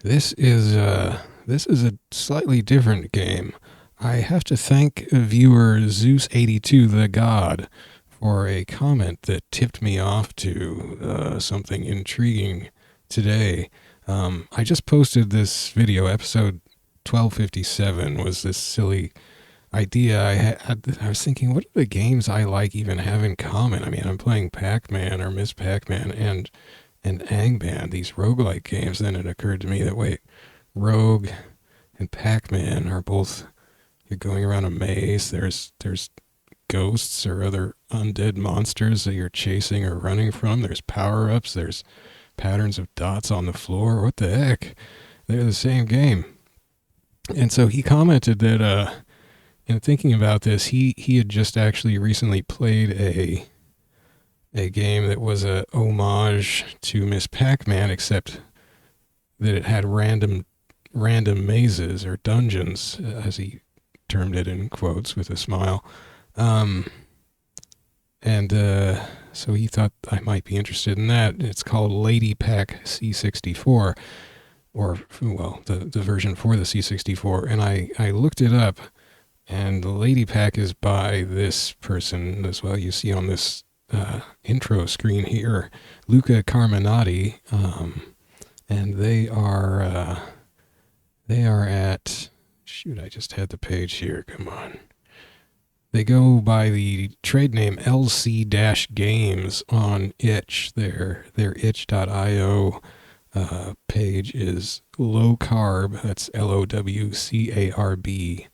This is a slightly different game. I have to thank viewer Zeus82 the God for a comment that tipped me off to something intriguing today. I just posted this video, episode 1257 was this silly idea I had. I was thinking, what do the games I like even have in common? I mean, I'm playing Pac-Man or Miss Pac-Man and Angband, these roguelike games. Then it occurred to me that, wait, Rogue and Pac-Man are both, you're going around a maze. There's ghosts or other undead monsters that you're chasing or running from. There's power-ups. There's patterns of dots on the floor. What the heck? They're the same game. And so he commented that in thinking about this, he had just actually recently played a game that was a homage to Miss Pac-Man, except that it had random mazes or dungeons, as he termed it in quotes with a smile. So he thought I might be interested in that. It's called Lady Pac C64, or, well, the version for the C64. And I looked it up, and the Lady Pac is by this person as well. You see on this intro screen here, Luca Carminati, and they are at, shoot, I just had the page here, come on. They go by the trade name LC-Games on itch. Their itch.io page is low carb, that's LOWCARB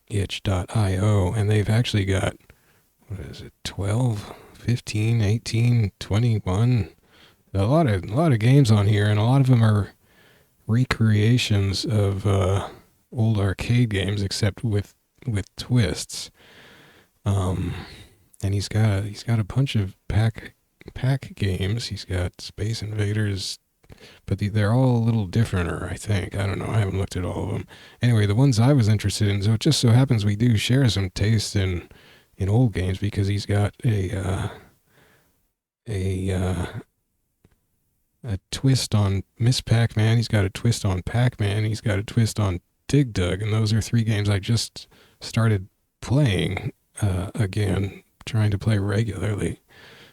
.itch.io, and they've actually got, what is it, 12, 15, 18, 21, a lot of games on here, and a lot of them are recreations of old arcade games, except with twists. And he's got a bunch of Pac games. He's got Space Invaders, but they're all a little differenter, I think. I don't know. I haven't looked at all of them. Anyway, the ones I was interested in, so it just so happens we do share some taste in old games, because he's got a twist on Miss Pac-Man. He's got a twist on Pac-Man. He's got a twist on Dig Dug, and those are three games I just started playing again, trying to play regularly.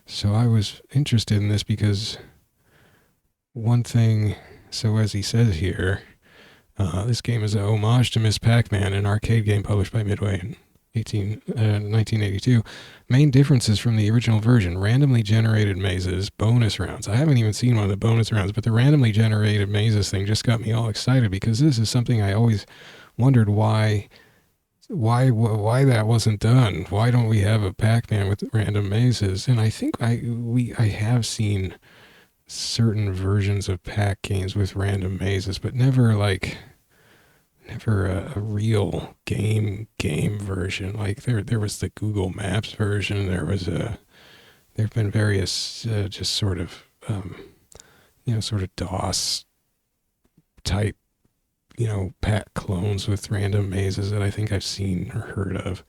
So I was interested in this because one thing, so as he says here, this game is a homage to Miss Pac-Man, an arcade game published by Midway in 1982. Main differences from the original version: randomly generated mazes, bonus rounds. I haven't even seen one of the bonus rounds, but the randomly generated mazes thing just got me all excited, because this is something I always wondered why that wasn't done. Why don't we have a Pac-Man with random mazes? And I think I have seen certain versions of Pac games with random mazes, but never a real game version. Like there was the Google Maps version. There've been various just sort of sort of DOS type Pac clones with random mazes that I think I've seen or heard of,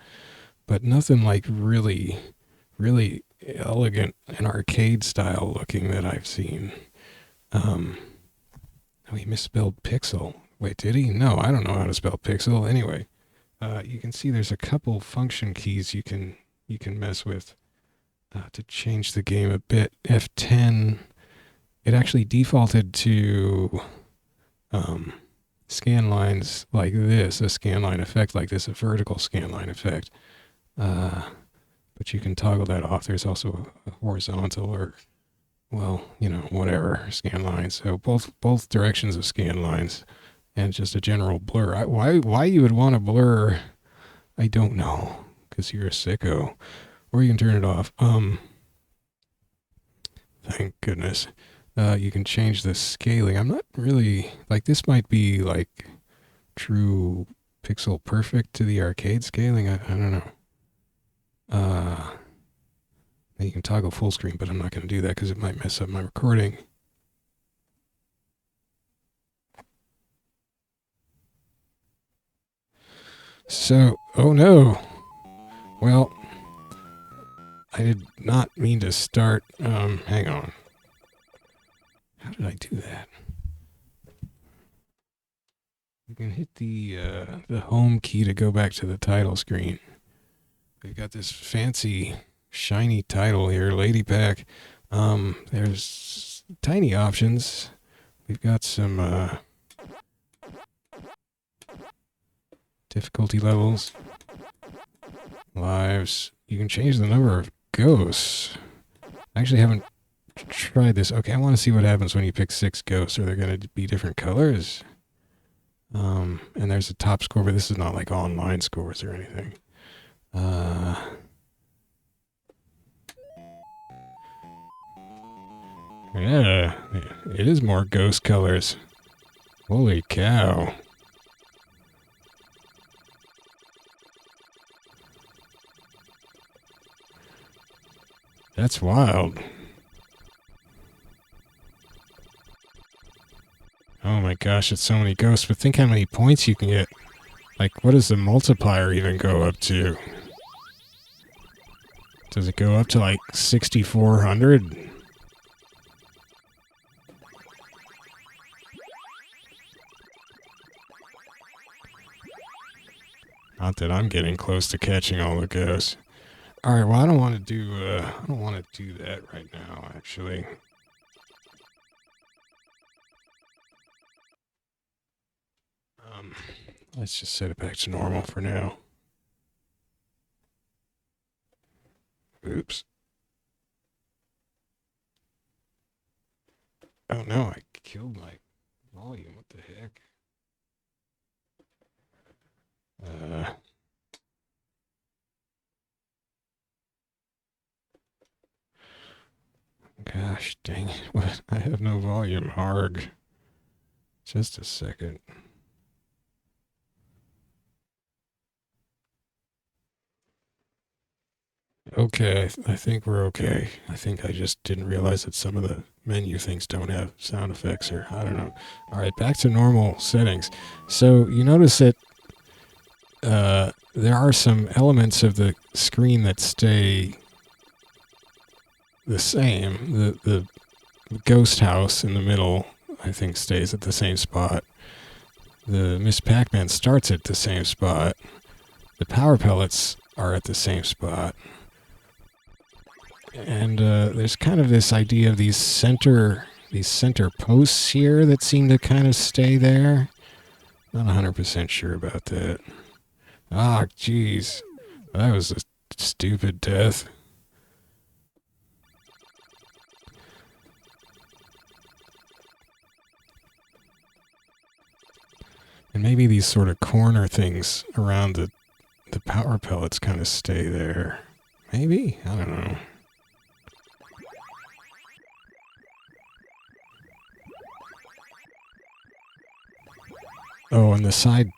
but nothing like really elegant and arcade style looking that I've seen. Oh, he misspelled pixel. Wait, did he? No, I don't know how to spell pixel. Anyway, you can see there's a couple function keys you can mess with to change the game a bit. F10, it actually defaulted to scan lines like this, a scan line effect like this, a vertical scan line effect. But you can toggle that off. There's also a horizontal, or, well, whatever, scan lines. So both directions of scan lines, and just a general blur. Why you would want to blur, I don't know, because you're a sicko. Or you can turn it off. Thank goodness. You can change the scaling. I'm not really, like, this might be like true pixel perfect to the arcade scaling. I don't know. You can toggle full screen, but I'm not going to do that because it might mess up my recording. So, oh no. Well, I did not mean to start. Hang on. How did I do that? You can hit the home key to go back to the title screen. We've got this fancy, shiny title here, Lady Pac. There's tiny options. We've got some difficulty levels, lives. You can change the number of ghosts. I actually haven't tried this. Okay, I want to see what happens when you pick 6 ghosts. Are they going to be different colors? And there's a top score, but this is not like online scores or anything. Yeah, it is more ghost colors. Holy cow. That's wild. Oh my gosh, it's so many ghosts, but think how many points you can get. Like, what does the multiplier even go up to? Does it go up to like 6,400? Not that I'm getting close to catching all the ghosts. All right, well, I don't want to do that right now, actually. Let's just set it back to normal for now. Oops. Oh no, I killed my volume. What the heck? Gosh dang it. What? I have no volume. Arg. Just a second. Okay, I think we're okay. I think I just didn't realize that some of the menu things don't have sound effects, or I don't know. All right, back to normal settings. So you notice that there are some elements of the screen that stay the same. The ghost house in the middle, I think, stays at the same spot. The Miss Pac-Man starts at the same spot. The power pellets are at the same spot. And there's kind of this idea of these center posts here that seem to kind of stay there. Not 100% sure about that. Ah, jeez. That was a stupid death. And maybe these sort of corner things around the power pellets kind of stay there. Maybe? I don't know. Oh, and the side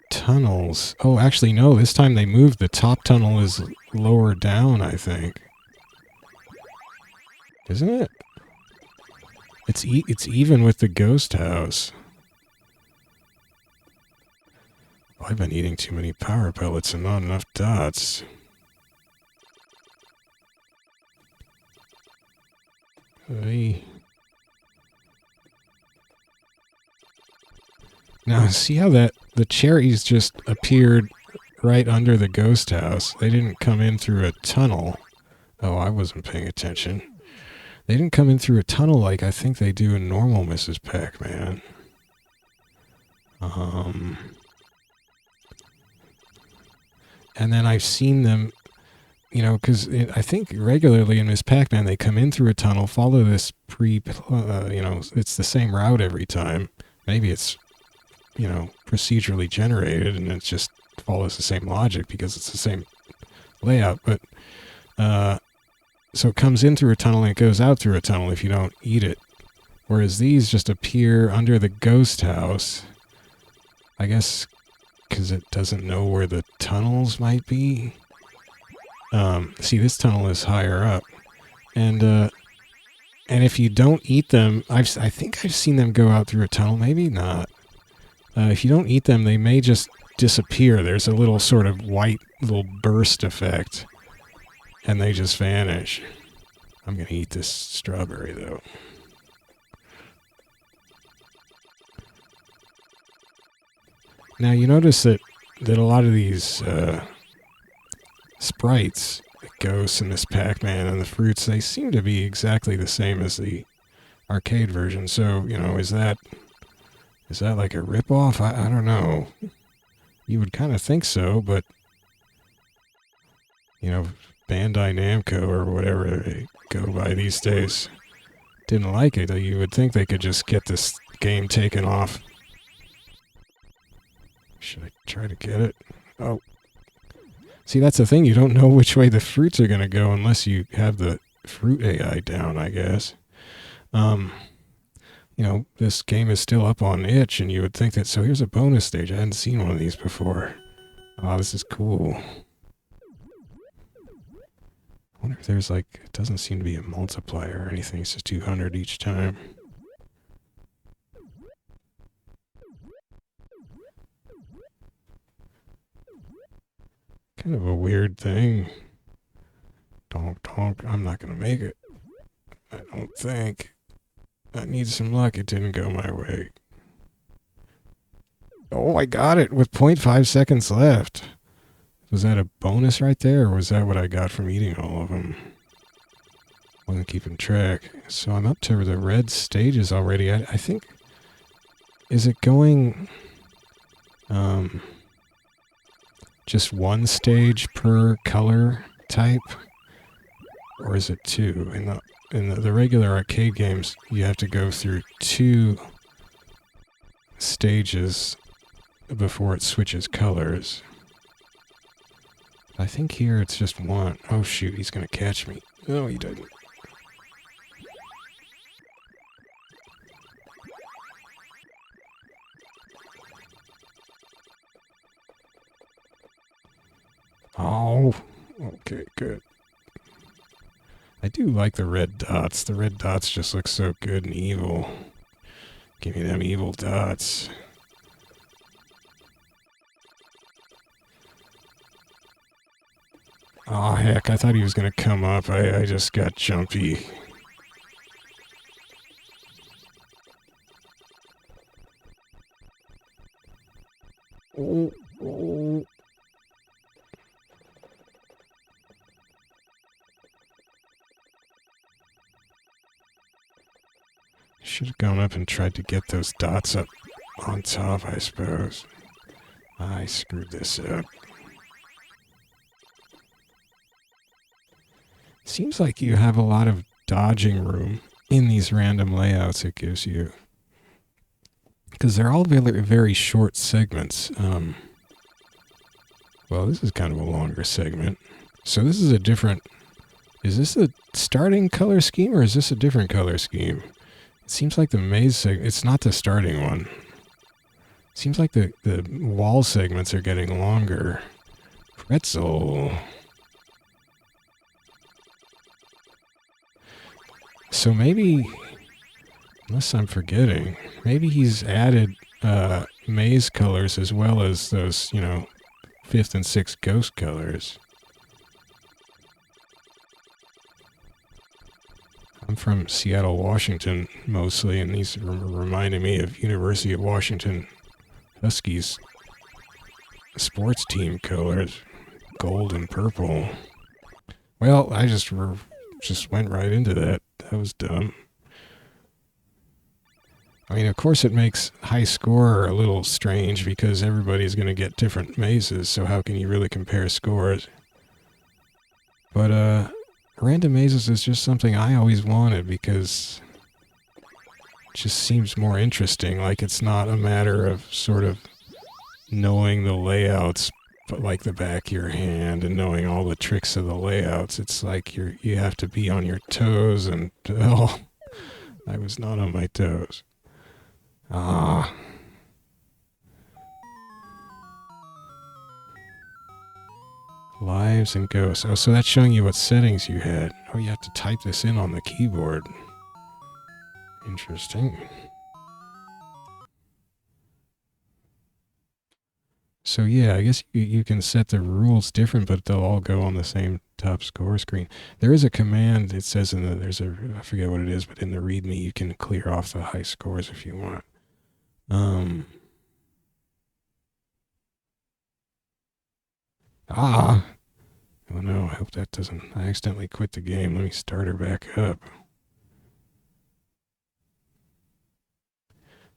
tunnels. Oh, actually, no. This time they moved. The top tunnel is lower down, I think. Isn't it? It's even with the ghost house. I've been eating too many power pellets and not enough dots. Hey. Now, see how the cherries just appeared right under the ghost house? They didn't come in through a tunnel. Oh, I wasn't paying attention. They didn't come in through a tunnel like I think they do in normal Mrs. Pac-Man. And then I've seen them, you know, because I think regularly in Miss Pac-Man they come in through a tunnel, follow this it's the same route every time. Maybe it's, you know, procedurally generated and it just follows the same logic because it's the same layout. But so it comes in through a tunnel and it goes out through a tunnel if you don't eat it. Whereas these just appear under the ghost house. I guess because it doesn't know where the tunnels might be. See, this tunnel is higher up. And if you don't eat them, I think I've seen them go out through a tunnel. Maybe not. If you don't eat them, they may just disappear. There's a little sort of white little burst effect. And they just vanish. I'm going to eat this strawberry, though. Now you notice that a lot of these sprites, the ghosts and this Pac-Man and the fruits, they seem to be exactly the same as the arcade version. So, you know, is that like a ripoff? I don't know. You would kind of think so, but, you know, Bandai Namco or whatever they go by these days didn't like it. You would think they could just get this game taken off. Should I try to get it? Oh. See, that's the thing. You don't know which way the fruits are going to go unless you have the fruit AI down, I guess. You know, this game is still up on itch, and you would think that... So here's a bonus stage. I hadn't seen one of these before. Oh, this is cool. I wonder if there's like... It doesn't seem to be a multiplier or anything. It's just 200 each time. Kind of a weird thing. Donk, donk. I'm not going to make it. I don't think. I need some luck. It didn't go my way. Oh, I got it with 0.5 seconds left. Was that a bonus right there, or was that what I got from eating all of them? Wasn't keeping track. So I'm up to the red stages already. I think... Is it going... just one stage per color type? Or is it two? In the regular arcade games, you have to go through 2 stages before it switches colors. I think here it's just one. Oh shoot, he's gonna catch me. No, he didn't. Oh, okay, good. I do like the red dots. The red dots just look so good and evil. Give me them evil dots. Oh, heck, I thought he was going to come up. I just got jumpy. Oh, oh. Should have gone up and tried to get those dots up on top, I suppose. I screwed this up. Seems like you have a lot of dodging room in these random layouts it gives you. Because they're all very, very short segments. Well, this is kind of a longer segment. So this is a different... Is this the starting color scheme, or is this a different color scheme? It seems like the maze segment... It's not the starting one. It seems like the wall segments are getting longer. Pretzel... So maybe, unless I'm forgetting, maybe he's added maze colors as well as those, you know, 5th and 6th ghost colors. I'm from Seattle, Washington, mostly, and these reminded me of University of Washington Huskies sports team colors, gold and purple. Well, I just went right into that. That was dumb. I mean, of course it makes high score a little strange because everybody's going to get different mazes, so how can you really compare scores? But, random mazes is just something I always wanted because it just seems more interesting. Like, it's not a matter of sort of knowing the layouts, but like the back of your hand and knowing all the tricks of the layouts. It's like you have to be on your toes, and oh, I was not on my toes. Ah. Lives and ghosts. Oh, so that's showing you what settings you had. Oh, you have to type this in on the keyboard. Interesting. So yeah, I guess you can set the rules different, but they'll all go on the same top score screen. There is a command, it says in the, I forget what it is, but in the README you can clear off the high scores if you want. Ah! Oh no, I hope that doesn't... I accidentally quit the game. Let me start her back up.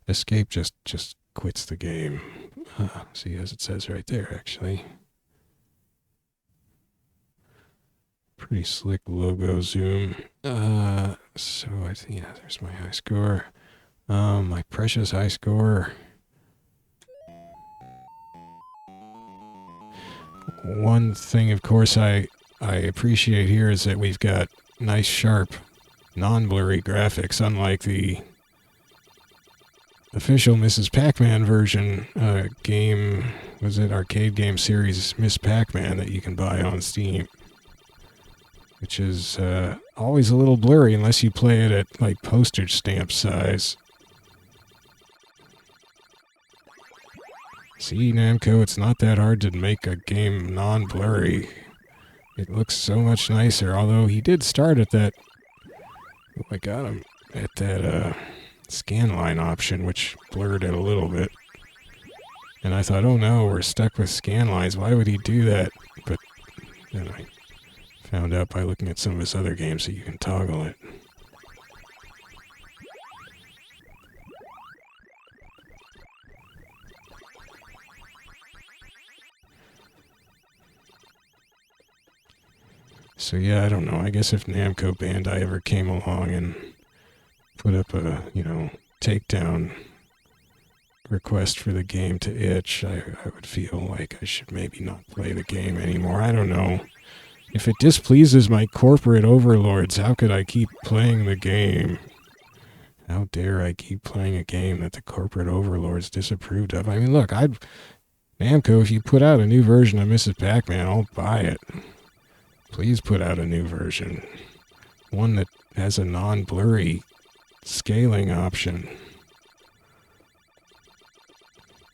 Escape just quits the game. See, as it says right there, actually. Pretty slick logo zoom. So I think, yeah, there's my high score. My precious high score. One thing, of course, I appreciate here is that we've got nice, sharp, non-blurry graphics, unlike the official Mrs. Pac-Man version game. Was it arcade game series Miss Pac-Man that you can buy on Steam? Which is always a little blurry unless you play it at like postage stamp size. See, Namco, it's not that hard to make a game non-blurry. It looks so much nicer, although he did start at that... Oh, I got him at that scanline option, which blurred it a little bit. And I thought, oh no, we're stuck with scanlines. Why would he do that? But then I found out by looking at some of his other games that you can toggle it. So yeah, I don't know. I guess if Namco Bandai ever came along and put up a, takedown request for the game to itch, I would feel like I should maybe not play the game anymore. I don't know. If it displeases my corporate overlords, how could I keep playing the game? How dare I keep playing a game that the corporate overlords disapproved of? I mean, look, Namco, if you put out a new version of Mrs. Pac-Man, I'll buy it. Please put out a new version. One that has a non-blurry scaling option.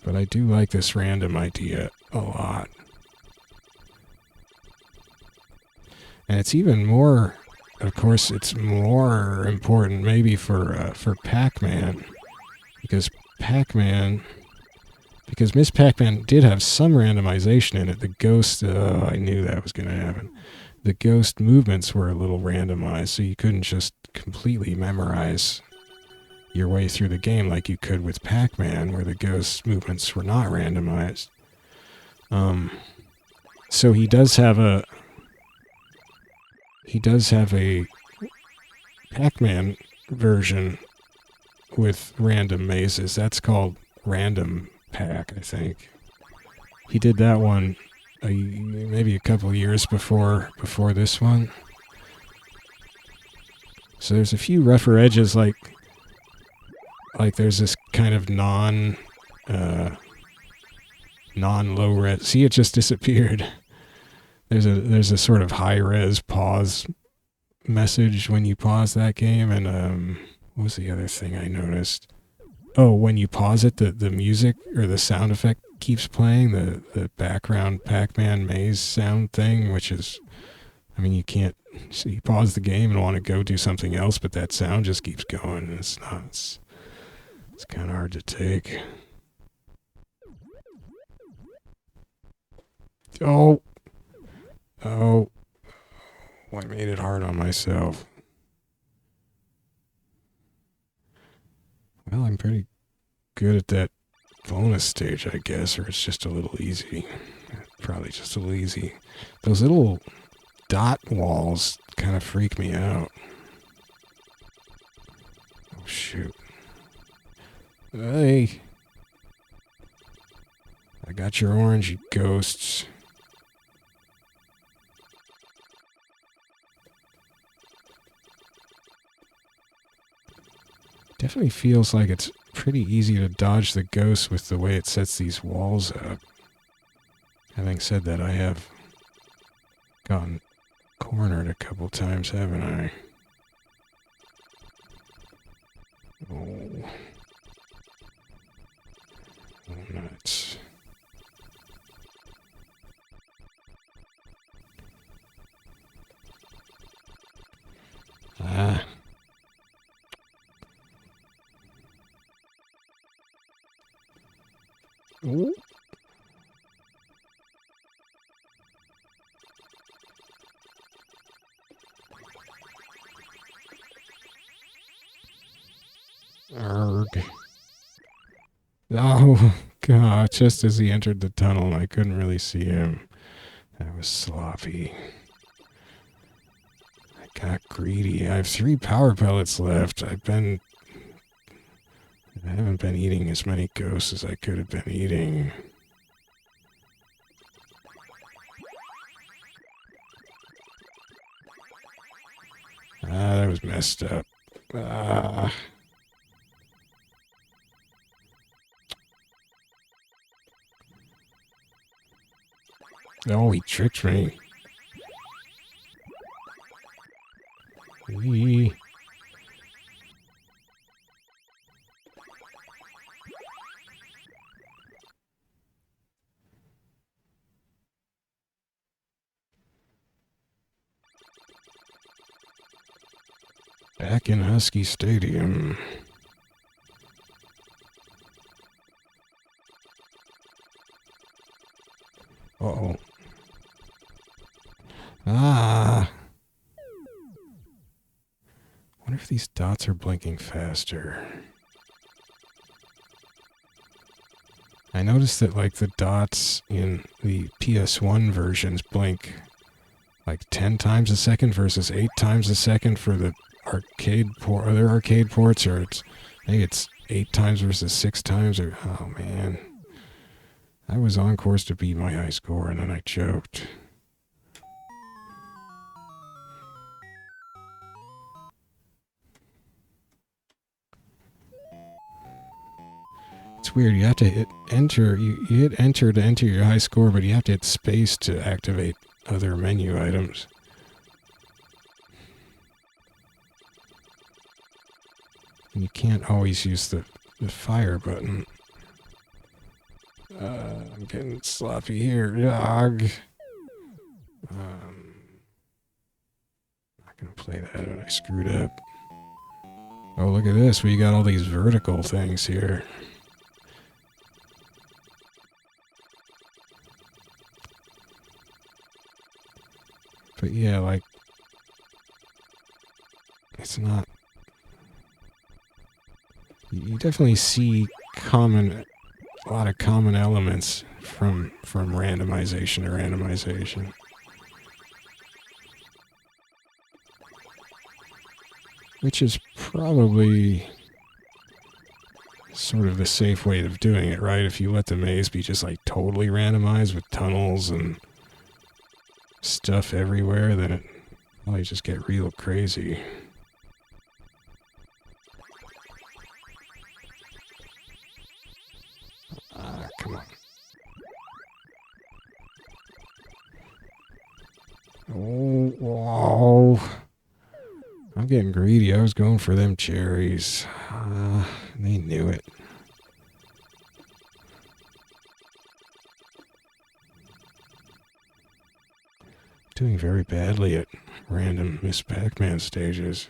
But I do like this random idea a lot. And it's even more, of course, it's more important maybe for Pac-Man. Because Miss Pac-Man did have some randomization in it. The ghost, I knew that was going to happen. The ghost movements were a little randomized, so you couldn't just completely memorize your way through the game like you could with Pac-Man, where the ghost movements were not randomized. So he does have a Pac-Man version with random mazes. That's called Random Pac, I think. He did that one maybe a couple years before this one. So there's a few rougher edges, like there's this kind of non-low res. See, it just disappeared. There's a sort of high res pause message when you pause that game, and what was the other thing I noticed? Oh, when you pause it, the music or the sound effect keeps playing, the background Pac-Man maze sound thing, which is, I mean, you can't, so you pause the game and want to go do something else, but that sound just keeps going. It's kind of hard to take. Oh, I made it hard on myself. Well, I'm pretty good at that bonus stage, I guess, or it's just a little easy. Probably just a little easy. Those little dot walls kind of freak me out. Oh, shoot. Hey. I got your orange, you ghosts. Definitely feels like it's pretty easy to dodge the ghosts with the way it sets these walls up. Having said that, I have gotten cornered a couple times, haven't I? Oh. Oh, nuts. Ah. Ooh. Arg. Oh, God, just as he entered the tunnel, I couldn't really see him. That was sloppy. I got greedy. I have 3 power pellets left. I haven't been eating as many ghosts as I could have been eating. Ah, that was messed up. Ah. Oh, he tricked me. Wee. Back in Husky Stadium. Uh-oh. Ah. Wonder if these dots are blinking faster. I noticed that, like, the dots in the PS1 versions blink like 10 times a second versus 8 times a second for the other arcade ports, or I think it's 8 times versus 6 times, or, oh man. I was on course to beat my high score and then I choked. It's weird, you have to hit enter, you hit enter to enter your high score, but you have to hit space to activate other menu items. And you can't always use the fire button. I'm getting sloppy here. Dog. I'm not gonna play that when I screwed up. Oh, look at this. We got all these vertical things here. But yeah, like, it's not... You definitely see a lot of common elements from randomization to randomization. Which is probably sort of the safe way of doing it, right? If you let the maze be just like totally randomized with tunnels and stuff everywhere, then it probably just get real crazy. Come on. Oh, whoa. I'm getting greedy. I was going for them cherries. They knew it. Doing very badly at random Miss Pac-Man stages.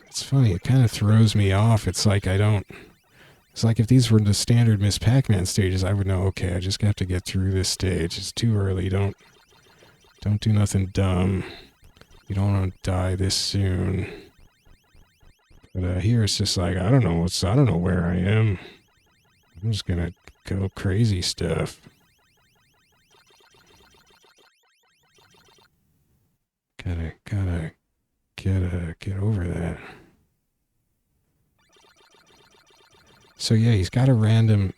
It's funny, it kind of throws me off. It's like it's like if these were the standard Miss Pac-Man stages, I would know, okay, I just have to get through this stage. It's too early. Don't do nothing dumb. You don't want to die this soon. But here it's just like, I don't know where I am. I'm just gonna go crazy stuff. Gotta get over that. So yeah, he's got a random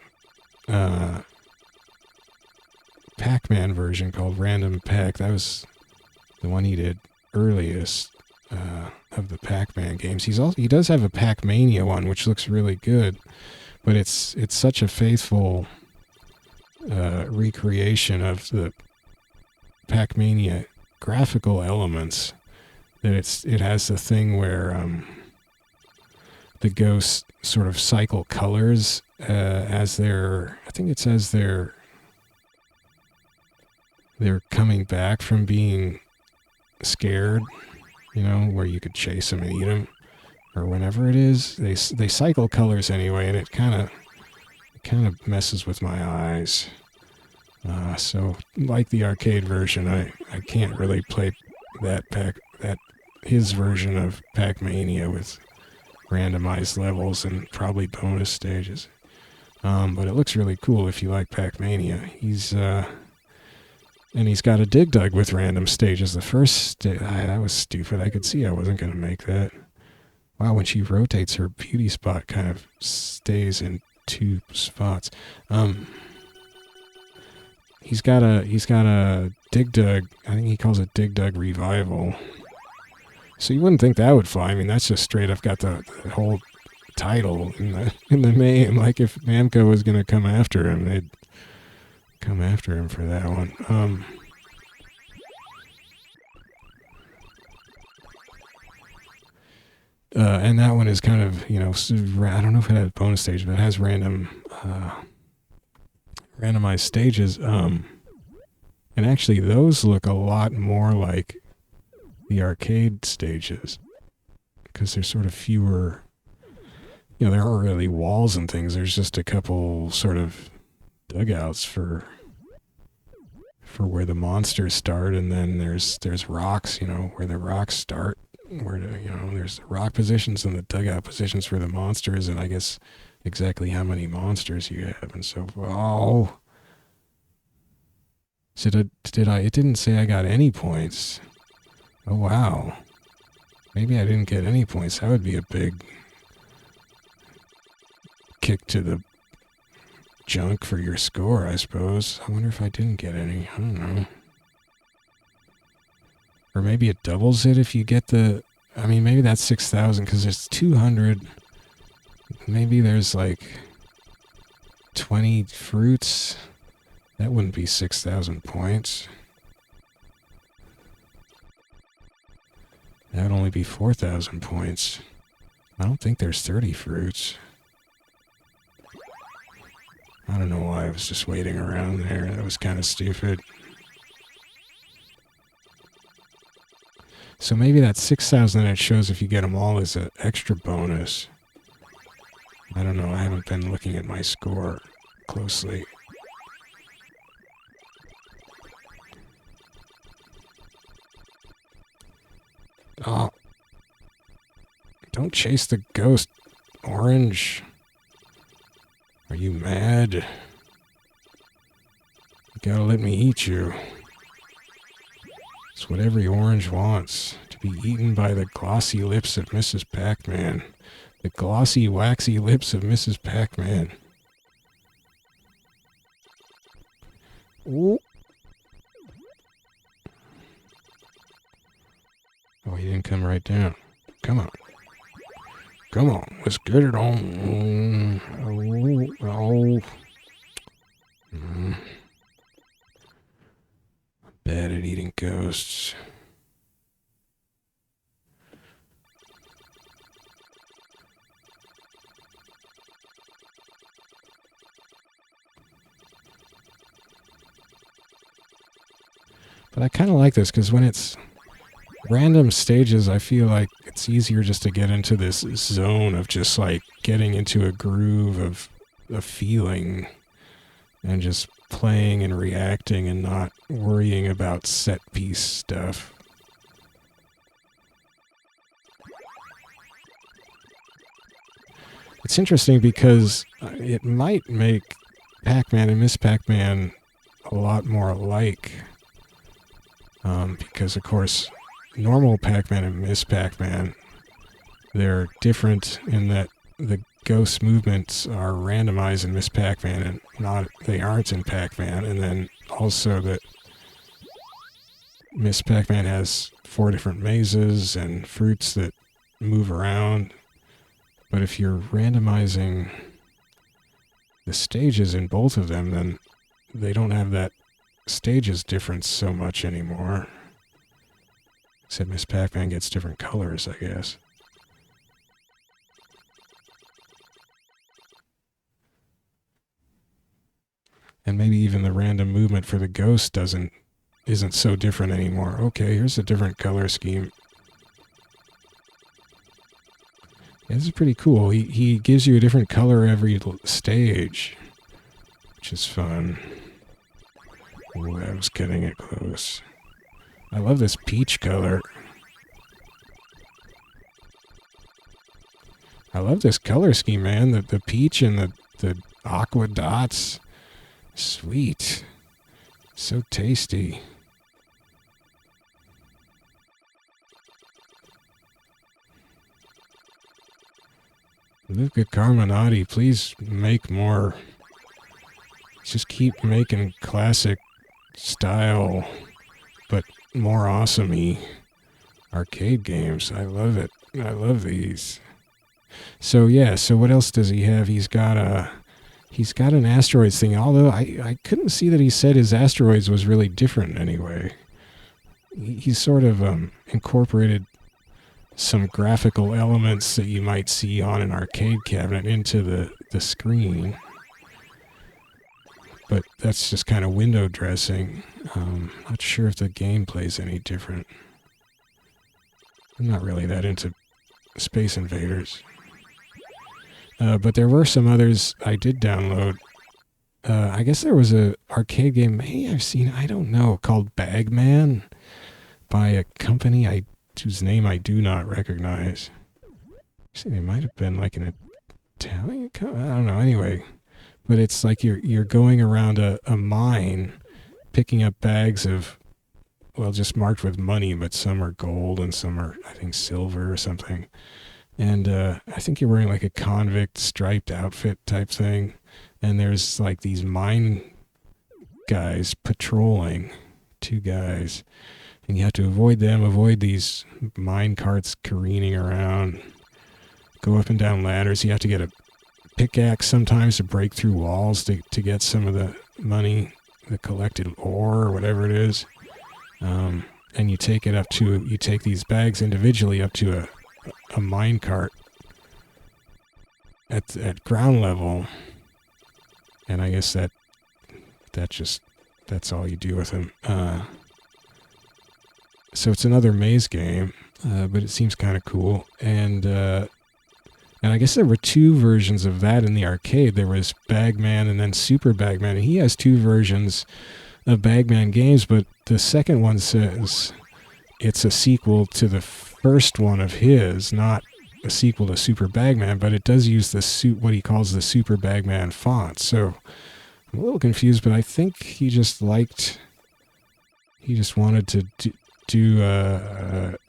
Pac-Man version called Random Pac. That was the one he did earliest of the Pac-Man games. He does have a Pac-Mania one, which looks really good, but it's such a faithful recreation of the Pac-Mania graphical elements that it has the thing where the ghosts sort of cycle colors as I think it says they're coming back from being scared, you know, where you could chase them and eat them, or whenever it is. They cycle colors anyway, and it kind of messes with my eyes. So like the arcade version, I can't really play his version of Pac-Mania with randomized levels and probably bonus stages. But it looks really cool if you like Pac-Mania. And he's got a Dig Dug with random stages. The first that was stupid. I could see I wasn't going to make that. Wow, when she rotates, her beauty spot kind of stays in two spots. He's got a Dig Dug. I think he calls it Dig Dug Revival. So you wouldn't think that would fly. I mean, that's just straight up got the whole title in the name. Like if Namco was going to come after him, they'd come after him for that one. And that one is kind of, you know, I don't know if it has bonus stage, but it has randomized stages. And actually, those look a lot more like the arcade stages because there's sort of fewer. You know, there aren't really walls and things. There's just a couple sort of dugouts for where the monsters start, and then there's rocks, you know, where the rocks start, there's the rock positions and the dugout positions for the monsters, and I guess exactly how many monsters you have, and so oh, it didn't say I got any points. Oh wow, maybe I didn't get any points. That would be a big kick to the junk for your score, I suppose. I wonder if I didn't get any. I don't know. Or maybe it doubles it if you get the... I mean, maybe that's 6,000 because there's 200. Maybe there's like 20 fruits. That wouldn't be 6,000 points. That would only be 4,000 points. I don't think there's 30 fruits. I don't know why I was just waiting around there. That was kind of stupid. So maybe that 6,000 that it shows if you get them all is an extra bonus. I don't know. I haven't been looking at my score closely. Oh. Don't chase the ghost, Orange. Are you mad? You gotta let me eat you. It's what every orange wants. To be eaten by the glossy lips of Mrs. Pac-Man. The glossy, waxy lips of Mrs. Pac-Man. Ooh. Oh, he didn't come right down. Come on. Come on, let's get it on. Oh. Bad at eating ghosts. But I kind of like this because when it's random stages, I feel like it's easier just to get into this zone of just like getting into a groove of a feeling and just playing and reacting and not worrying about set piece stuff. It's interesting because it might make Pac-Man and Miss Pac-Man a lot more alike. Because, of course, normal Pac-Man and Miss Pac-Man, they're different in that the ghost movements are randomized in Miss Pac-Man and they aren't in Pac-Man. And then also that Miss Pac-Man has 4 different mazes and fruits that move around. But if you're randomizing the stages in both of them, then they don't have that stages difference so much anymore. Except Miss Pac-Man gets different colors, I guess. And maybe even the random movement for the ghost isn't so different anymore. Okay, here's a different color scheme. Yeah, this is pretty cool. He gives you a different color every stage, which is fun. Ooh, I was cutting it close. I love this peach color. I love this color scheme, man. The peach and the aqua dots. Sweet. So tasty. Luca Carminati, please make more. Just keep making classic style, but more awesome-y arcade games. I love it. I love these. So yeah, so what else does he have? He's got an asteroids thing, although I couldn't see that he said his asteroids was really different anyway. He's sort of incorporated some graphical elements that you might see on an arcade cabinet into the screen. But that's just kind of window dressing. Not sure if the gameplay's any different. I'm not really that into Space Invaders. But there were some others I did download. I guess there was a arcade game, hey, I've seen, I don't know, called Bagman by a company whose name I do not recognize. Actually, it might have been like an Italian company? I don't know, anyway. But it's like you're going around a mine, picking up bags of, well, just marked with money, but some are gold and some are, I think, silver or something. And I think you're wearing like a convict striped outfit type thing. And there's like these mine guys patrolling, 2 guys. And you have to avoid them, avoid these mine carts careening around, go up and down ladders. You have to get a pickaxe sometimes to break through walls to get some of the money, the collected ore or whatever it is. And you take these bags individually up to a mine cart at ground level. And I guess that's all you do with them. So it's another maze game, but it seems kind of cool. And I guess there were 2 versions of that in the arcade. There was Bagman and then Super Bagman. And he has 2 versions of Bagman games, but the second one says it's a sequel to the first one of his, not a sequel to Super Bagman, but it does use what he calls the Super Bagman font. So I'm a little confused, but I think he just wanted to do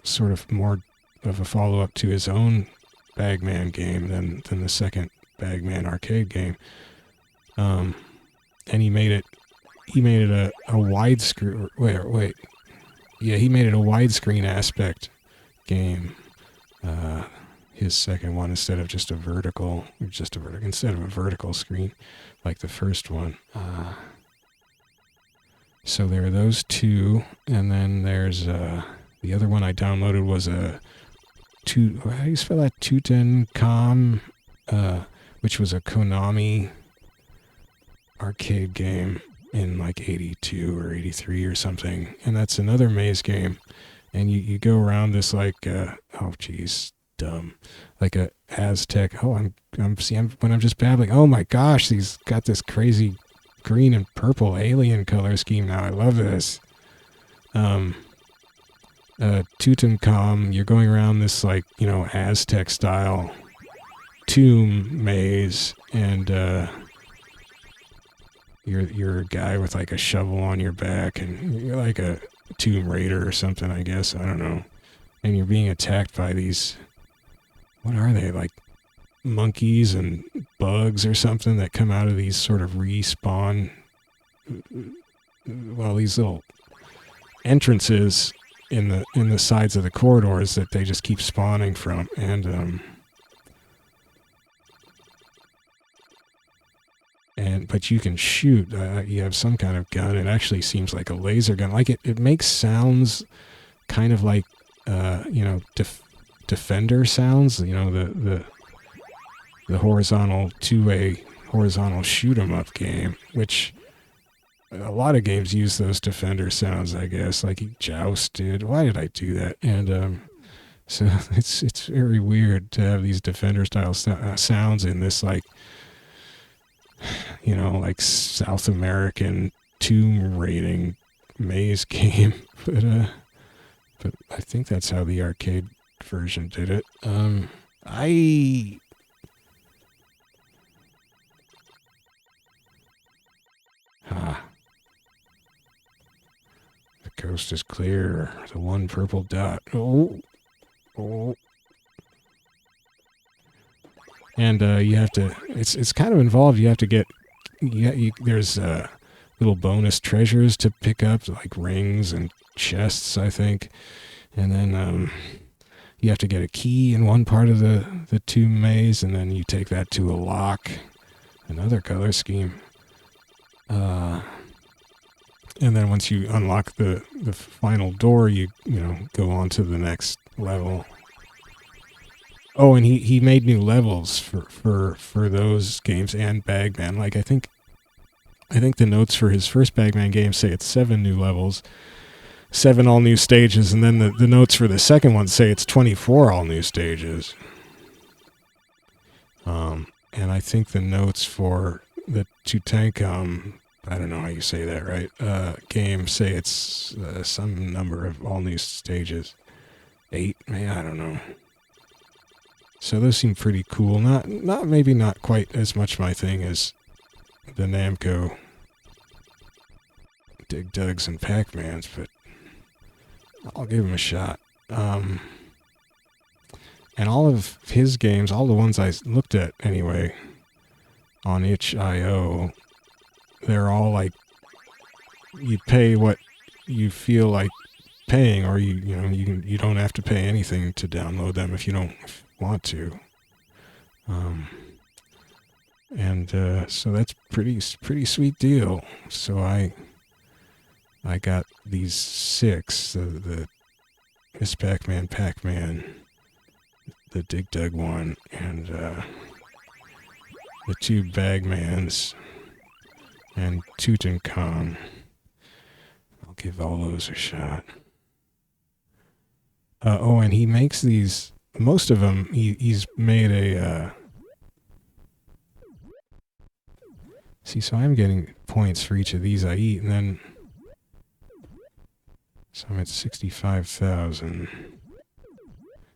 sort of more of a follow-up to his own Bagman game than the second Bagman arcade game. And he made it a widescreen. Wait. Yeah, he made it a widescreen aspect game. His second one instead of a vertical screen like the first one. So there are those 2, and then there's the other one I downloaded was how do you spell that? Tutankhamun, which was a Konami arcade game in like 82 or 83 or something, and that's another maze game. And you go around this like dumb, like a Aztec. Oh, when I'm just babbling. Oh my gosh, he's got this crazy green and purple alien color scheme now. I love this. Tutankhamun, you're going around this like, Aztec style tomb maze, and you're a guy with like a shovel on your back, and you're like a tomb raider or something, I guess. I don't know. And you're being attacked by these, what are they, like monkeys and bugs or something that come out of these sort of respawn, these little entrances in the sides of the corridors that they just keep spawning from. And but you can shoot. You have some kind of gun. It actually seems like a laser gun. Like it makes sounds kind of like Defender sounds. The horizontal 2-way horizontal shoot 'em up game, which a lot of games use those Defender sounds, I guess. Like Joust did. Why did I do that? And so it's very weird to have these Defender style sounds in this like South American tomb raiding maze game, but I think that's how the arcade version did it. I the coast is clear. The one purple dot. Oh. And you have to. It's kind of involved. You have to get. There's little bonus treasures to pick up, like rings and chests, I think. And then you have to get a key in one part of the tomb maze, and then you take that to a lock. Another color scheme. And then once you unlock the final door, you go on to the next level. Oh, and he made new levels for those games and Bagman. Like I think the notes for his first Bagman game say it's 7 new levels, 7 all new stages, and then the notes for the second one say it's 24 all new stages. And I think the notes for the Tutankhamun, I don't know how you say that right, game say it's some number of all new stages. 8, maybe, I don't know. So those seem pretty cool. Maybe not quite as much my thing as the Namco Dig Dugs and Pac-Mans, but I'll give him a shot. And all of his games, all the ones I looked at anyway, on itch.io, they're all like, you pay what you feel like paying, or you don't have to pay anything to download them if you don't want to. So that's pretty sweet deal. So I got these 6, the Miss Pac-Man, the Dig Dug one, and the 2 Bagmans and Tutankhamun. I'll give all those a shot. And he makes these. Most of them, he's made a. See, so I'm getting points for each of these I eat, and then. So I'm at 65,000.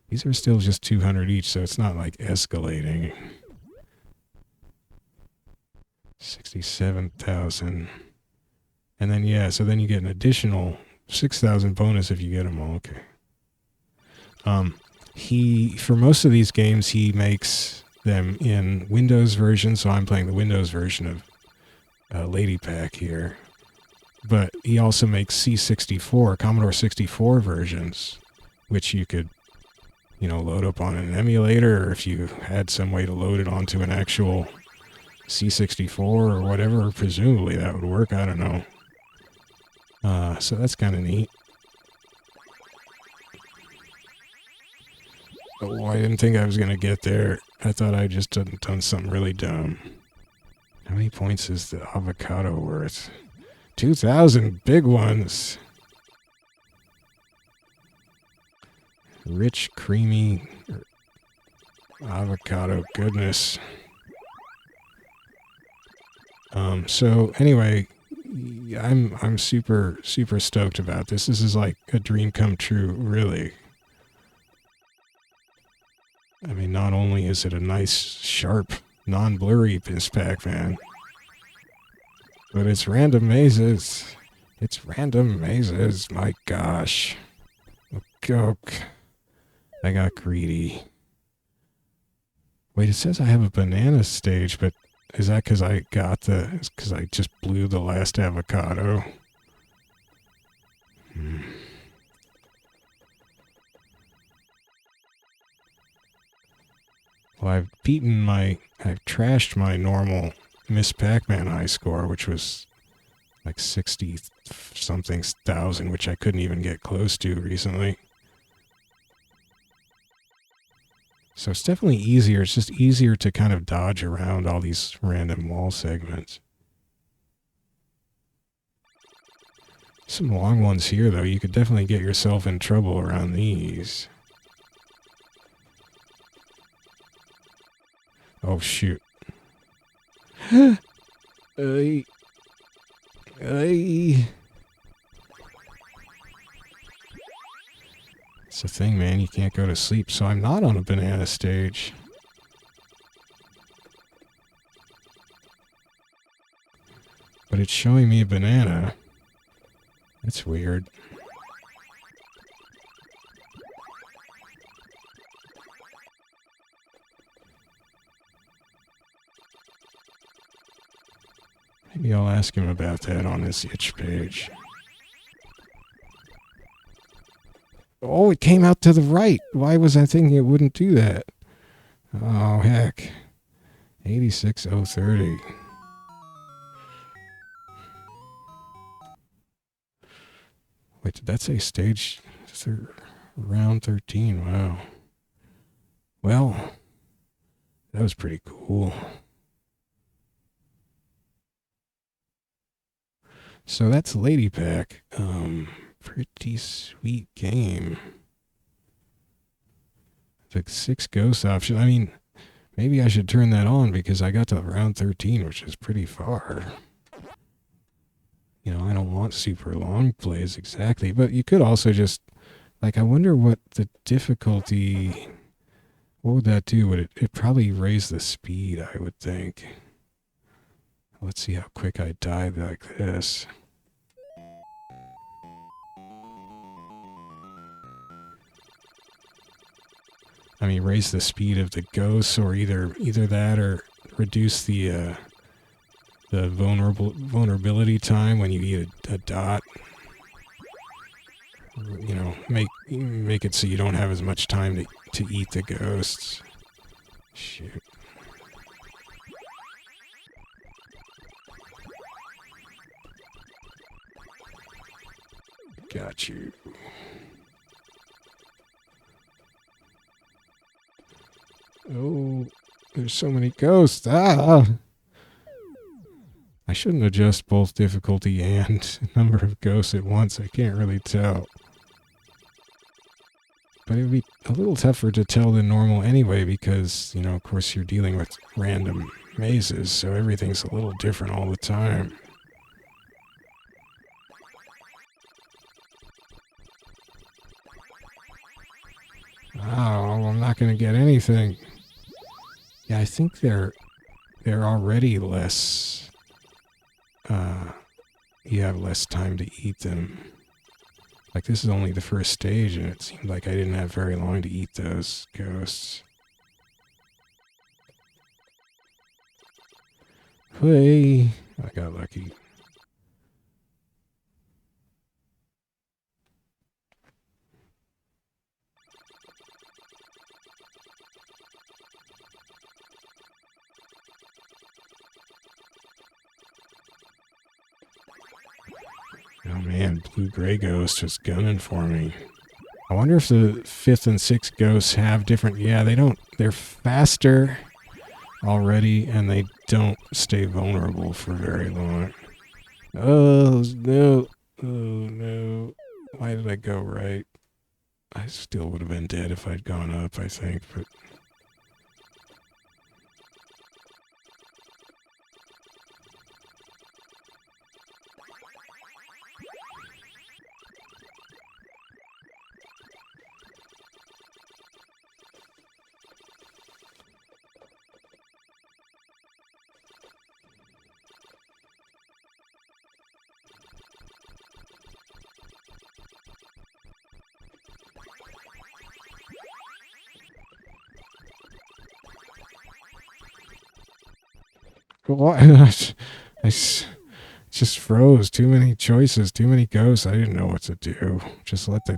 These are still just 200 each, so it's not like escalating. 67,000. And then, so then you get an additional 6,000 bonus if you get them all. Okay. For most of these games, he makes them in Windows version, so I'm playing the Windows version of Lady Pac here. But he also makes C64, Commodore 64 versions, which you could, load up on an emulator, or if you had some way to load it onto an actual C64 or whatever, presumably that would work, I don't know. So that's kind of neat. Oh, I didn't think I was going to get there. I thought I just done something really dumb. How many points is the avocado worth? 2,000 big ones. Rich, creamy avocado goodness. So anyway, I'm super stoked about this. This is like a dream come true, really. I mean, not only is it a nice, sharp, non-blurry Miss Pac-Man, but it's random mazes. It's random mazes. My gosh. Okay. I got greedy. Wait, it says I have a banana stage, but is that because I because I just blew the last avocado? Well, I've trashed my normal Miss Pac-Man I score, which was like 60-something thousand, which I couldn't even get close to recently. So it's definitely easier. It's just easier to kind of dodge around all these random wall segments. Some long ones here, though. You could definitely get yourself in trouble around these. Oh, shoot. It's the thing, man. You can't go to sleep, so I'm not on a banana stage. But it's showing me a banana. That's weird. Maybe I'll ask him about that on his itch page. Oh, it came out to the right. Why was I thinking it wouldn't do that? Oh, heck. 86030. Wait, did that say stage round 13? Wow. Well, that was pretty cool. So that's Lady Pac. Pretty sweet game. The 6 ghost option. I mean, maybe I should turn that on because I got to round 13, which is pretty far. You know, I don't want super long plays exactly, but you could also just, like, I wonder what the difficulty, what would that do? Would it probably raise the speed, I would think. Let's see how quick I die like this. I mean, raise the speed of the ghosts, or either that, or reduce the vulnerability time when you eat a dot. You know, make it so you don't have as much time to eat the ghosts. Shoot. Got you. Oh, there's so many ghosts. Ah! I shouldn't adjust both difficulty and number of ghosts at once. I can't really tell. But it would be a little tougher to tell than normal anyway because, you know, of course you're dealing with random mazes, so everything's a little different all the time. Oh, I'm not going to get anything. Yeah, I think they're already less... you have less time to eat them. Like, this is only the first stage, and it seemed like I didn't have very long to eat those ghosts. Hey, I got lucky. Oh man, blue-gray ghost just gunning for me. I wonder if the 5th and 6th ghosts have different... Yeah, they don't... They're faster already, and they don't stay vulnerable for very long. Oh, no. Oh, no. Why did I go right? I still would have been dead if I'd gone up, I think, but... What? I just froze. Too many choices. Too many ghosts. I didn't know what to do. Just let the...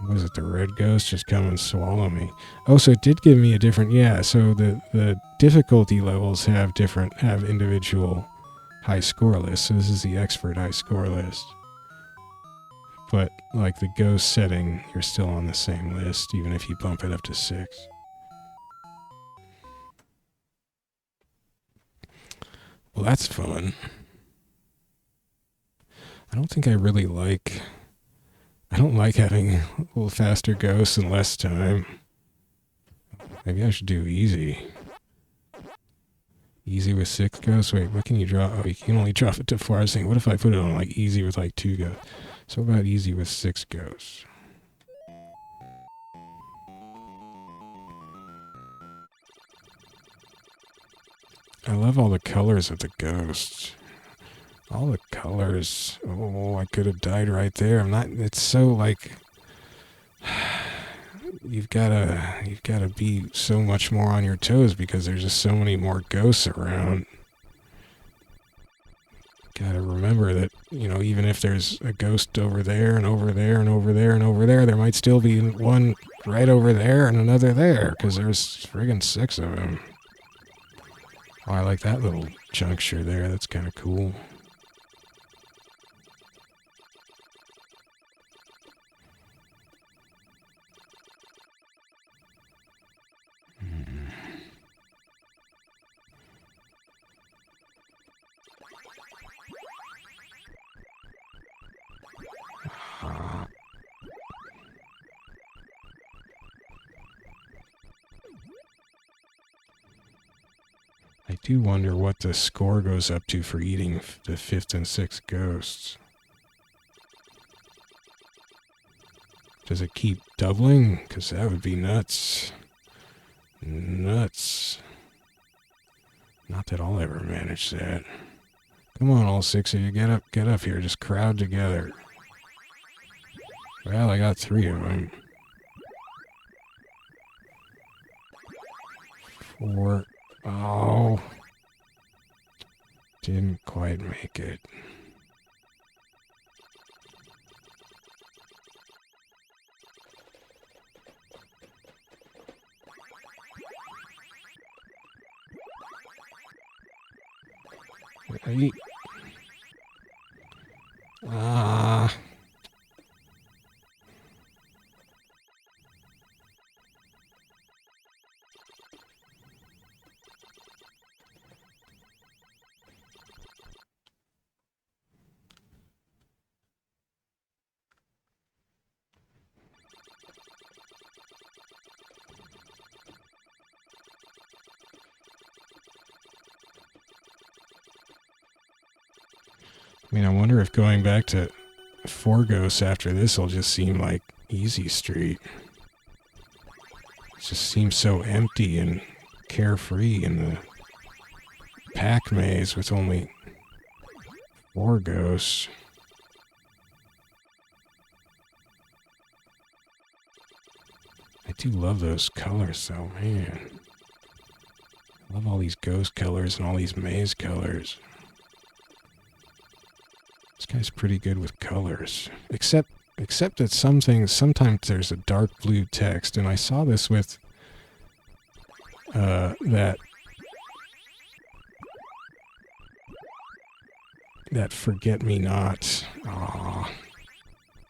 Was it the red ghost just come and swallow me? Oh, so it did give me a different... Yeah, so the difficulty levels have individual high score lists. So this is the expert high score list. But, like, the ghost setting, you're still on the same list, even if you bump it up to 6. Well, that's fun. I don't think I really like... I don't like having a little faster ghosts and less time. Maybe I should do easy. Easy with 6 ghosts? Wait, what can you drop? Oh, you can only drop it to 4. I was thinking, what if I put it on like easy with like 2 ghosts? So what about easy with 6 ghosts? I love all the colors of the ghosts. All the colors. Oh, I could have died right there. I'm not, it's so like, you've gotta be so much more on your toes because there's just so many more ghosts around. Gotta remember that, you know, even if there's a ghost over there and over there and over there and over there, there might still be one right over there and another there because there's friggin' 6 of them. Oh, I like that little juncture there. That's kind of cool. I do wonder what the score goes up to for eating the 5th and 6th ghosts. Does it keep doubling? Because that would be nuts. Nuts. Not that I'll ever manage that. Come on, all 6 of you, get up here. Just crowd together. Well, I got 3 of them. 4. Oh. Didn't quite make it. Ah. I mean, I wonder if going back to 4 ghosts after this will just seem like Easy Street. It just seems so empty and carefree in the Pac maze with only 4 ghosts. I do love those colors though, man. I love all these ghost colors and all these maze colors. This guy's pretty good with colors. Except that some things, sometimes there's a dark blue text, and I saw this with that Forget Me Not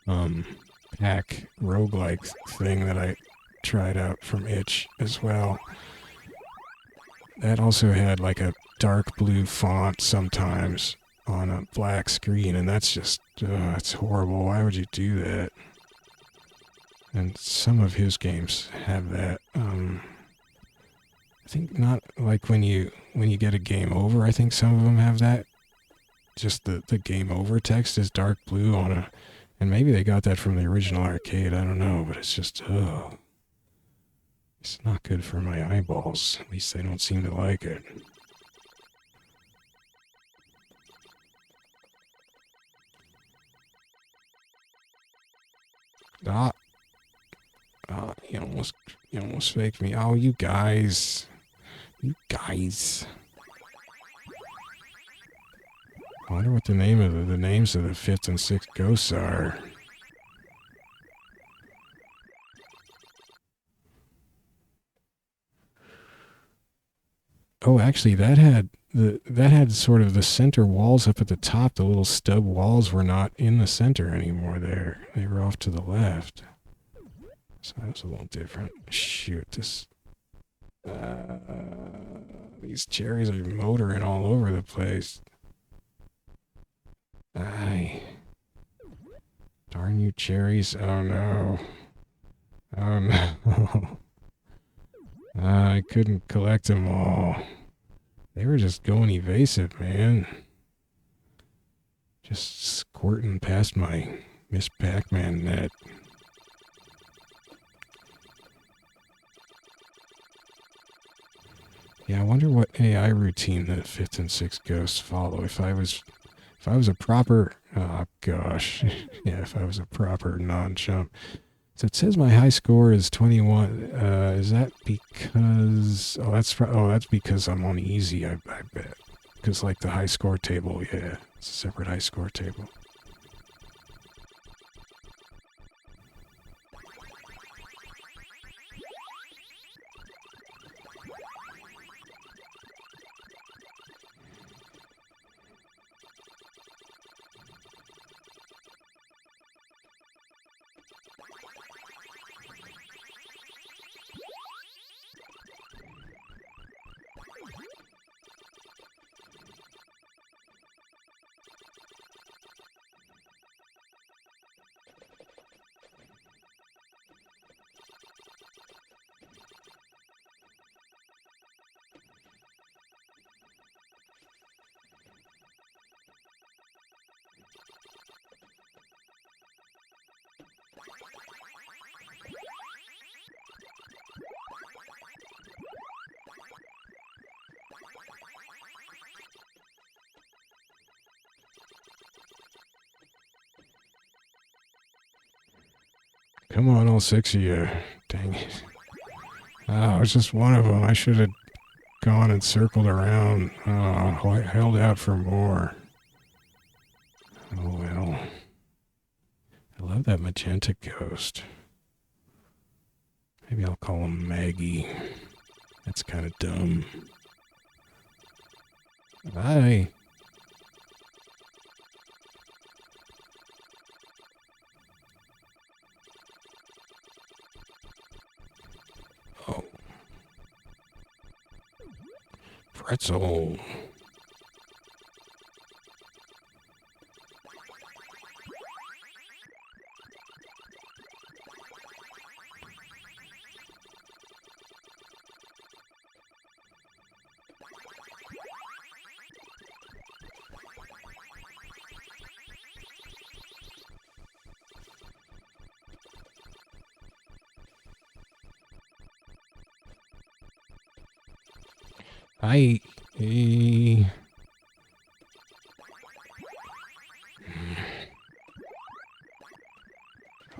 Pac roguelike thing that I tried out from Itch as well. That also had like a dark blue font sometimes on a black screen, and that's just, it's horrible. Why would you do that? And some of his games have that. I think not like when you get a game over, I think some of them have that. Just the game over text is dark blue on a, and maybe they got that from the original arcade, I don't know, but it's just, it's not good for my eyeballs. At least they don't seem to like it. You almost faked me. Oh, you guys. You guys. I wonder what the names of the 5th and 6th ghosts are. Oh, actually, that had sort of the center walls up at the top. The little stub walls were not in the center anymore there. They were off to the left. So that was a little different. Shoot, these cherries are motoring all over the place. Aye. Darn you cherries. Oh no. Oh no. I couldn't collect them all. They were just going evasive, man. Just squirting past my Miss Pac-Man net. Yeah, I wonder what AI routine the 5th and 6th ghosts follow. If I was a proper, oh gosh, yeah, if I was a proper non-chump. So it says my high score is 21. Is that because? That's because I'm on easy. I bet. Because like the high score table, yeah, it's a separate high score table. Come on, all 6 of you. Dang it. Oh, it was just one of them. I should have gone and circled around. Oh, I held out for more. Oh, well. I love that magenta ghost. Maybe I'll call him Maggie. That's kind of dumb. Bye. Oh. Pretzel. I.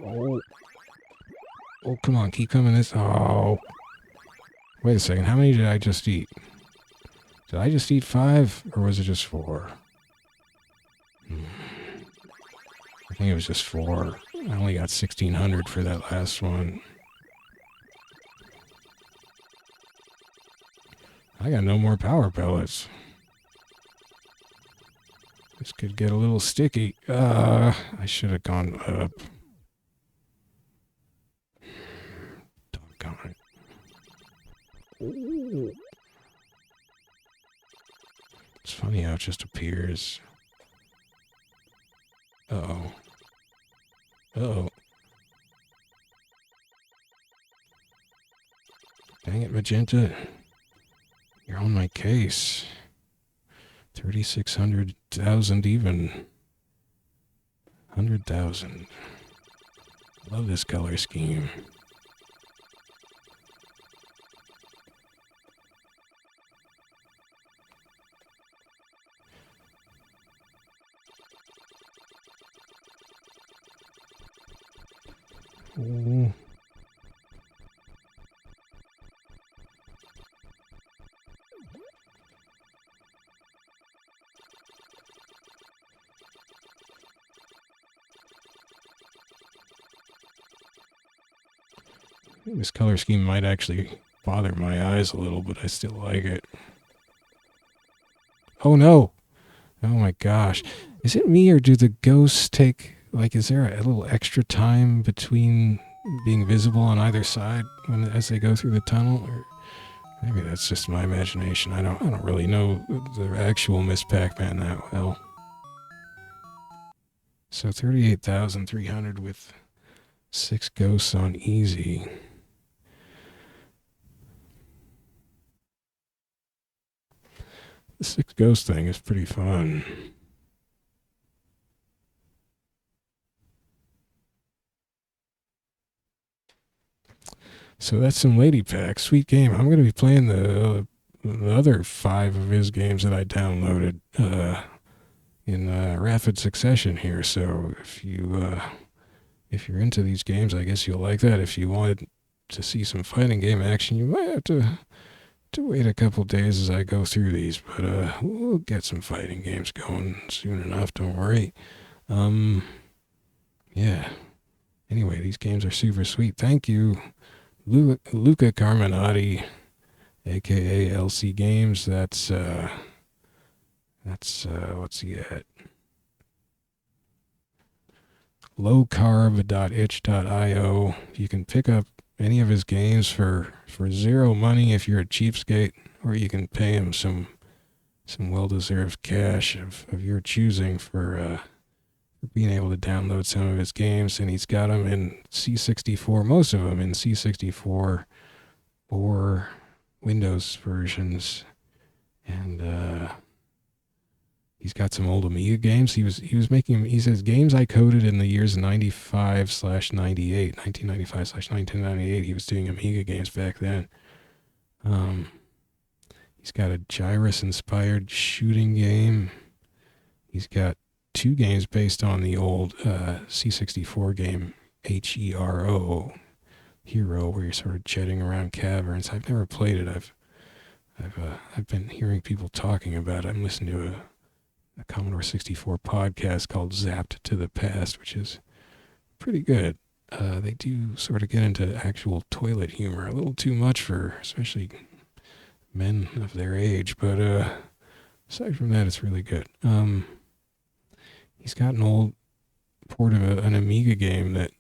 Oh. Oh, come on, keep coming this. Oh. Wait a second, how many did I just eat? Did I just eat 5, or was it just 4? I think it was just 4. I only got 1,600 for that last one. I got no more power pellets. This could get a little sticky. I should have gone up. Doggone it. Ooh. It's funny how it just appears. Uh-oh. Uh-oh. Dang it, Magenta. You're on my case. 3,600,000 even. 100,000. Love this color scheme. Ooh. This color scheme might actually bother my eyes a little, but I still like it. Oh no! Oh my gosh. Is it me, or do the ghosts take, like, is there a little extra time between being visible on either side as they go through the tunnel? Or maybe that's just my imagination. I don't really know the actual Miss Pac-Man that well. So 38,300 with 6 ghosts on easy. The Six Ghost thing is pretty fun. So that's some Lady Pac. Sweet game. I'm going to be playing the other 5 of his games that I downloaded in rapid succession here. So if you're into these games, I guess you'll like that. If you wanted to see some fighting game action, you might have to wait a couple days as I go through these. But we'll get some fighting games going soon enough. Don't worry. Yeah. Anyway, these games are super sweet. Thank you, Luca Carminati, aka LC Games. That's what's he at? Lowcarb.itch.io. You can pick up any of his games for zero money if you're a cheapskate, or you can pay him some well-deserved cash of your choosing for being able to download some of his games. And he's got them in C64, most of them in C64 or Windows versions. And he's got some old Amiga games. He was making, he says, games I coded in the years 95/98, 1995/1998. He was doing Amiga games back then. He's got a Gyrus-inspired shooting game. He's got 2 games based on the old C64 game Hero, where you're sort of jetting around caverns. I've never played it. I've been hearing people talking about it. I'm listening to a Commodore 64 podcast called Zapped to the Past, which is pretty good. They do sort of get into actual toilet humor, a little too much for especially men of their age, but aside from that, it's really good. He's got an old port of an Amiga game that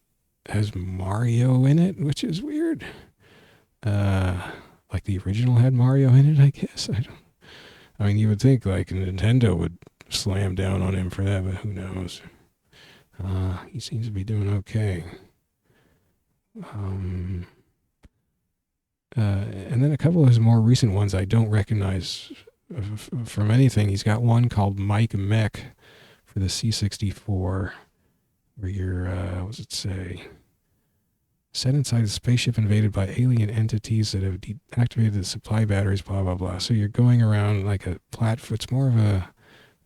has Mario in it, which is weird. Like the original had Mario in it, I guess. I mean, you would think like Nintendo would slam down on him for that, but who knows? He seems to be doing okay. And then a couple of his more recent ones I don't recognize from anything. He's got one called Mike Mech for the C64, where you're, what does it say? Set inside a spaceship invaded by alien entities that have deactivated the supply batteries, blah, blah, blah. So you're going around like a platform. It's more of a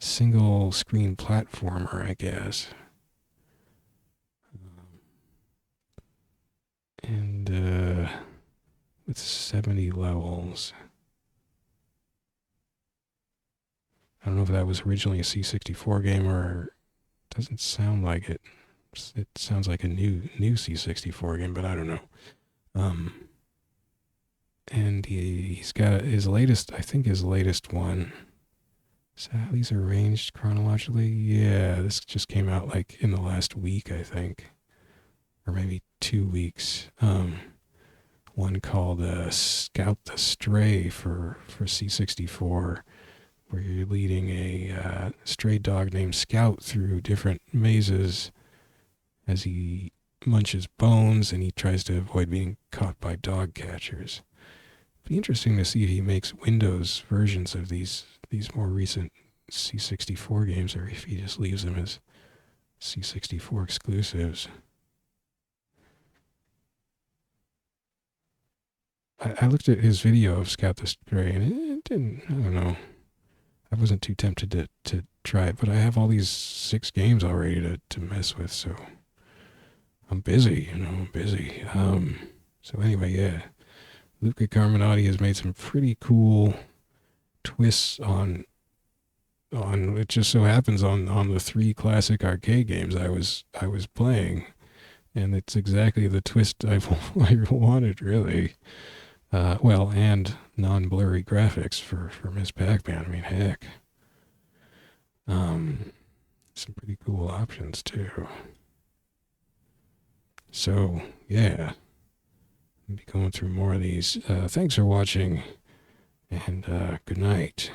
single screen platformer, I guess. And with 70 levels. I don't know if that was originally a C64 game or it doesn't sound like it. It sounds like a new C64 game, but I don't know. And he's got his latest, I think his latest one. So these are arranged chronologically. Yeah, this just came out like in the last week, I think, or maybe 2 weeks. One called Scout the Stray for C64, where you're leading a stray dog named Scout through different mazes as he munches bones and he tries to avoid being caught by dog catchers. It'd be interesting to see if he makes Windows versions of these more recent C64 games, or if he just leaves them as C64 exclusives. I looked at his video of Scout the Stray, and it didn't, I don't know. I wasn't too tempted to try it, but I have all these 6 games already to mess with, so I'm busy, I'm busy. So anyway, yeah. Luca Carminati has made some pretty cool twists on it just so happens on the 3 classic arcade games I was playing, and it's exactly the twist I wanted, really. And non-blurry graphics for Miss Pac-Man. I mean, heck. Some pretty cool options, too. So, yeah. I'll be going through more of these. Thanks for watching, and good night.